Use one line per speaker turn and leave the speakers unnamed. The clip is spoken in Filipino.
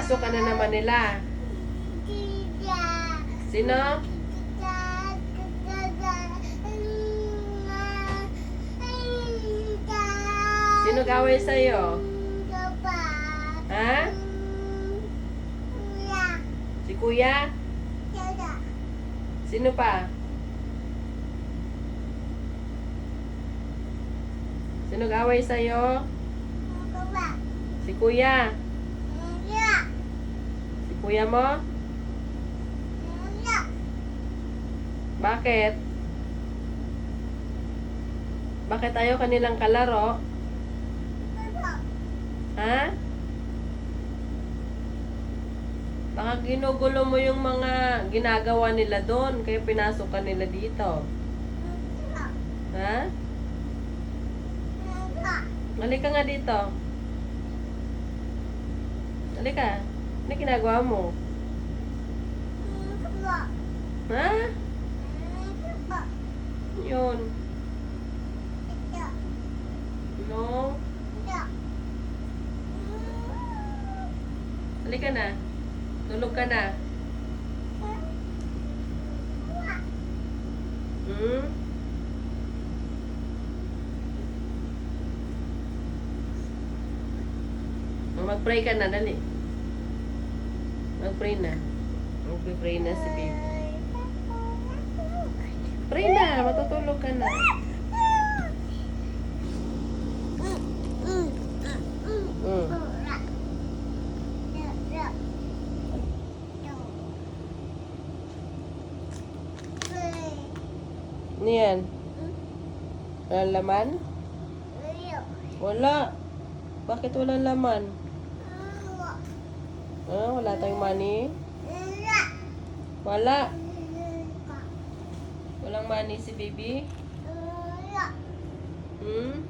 Pinasok ka na naman nila. Sino? Sino gawin sa'yo? Ha? Si Kuya? Sino pa? Sino gawin sa'yo? Si Kuya? Si Kuya mo? Bakit? Bakit ayaw kanilang kalaro? Ha? Baka ginugulo mo yung mga ginagawa nila doon, kaya pinasok ka nila dito. Ha? Halika nga dito. Halika. Ano ginagawa mo? Ha? Yun. No? Halika na. Tulog ka na. Hmm? Mag-pray ka na, dali. Mag-pray na. Mag-pray na si baby. Pray na, matutulog ka na. Ano yan? Walang laman? Wala. Bakit walang laman? Ah, wala tayong money? Wala. Walang money si baby? Hmm?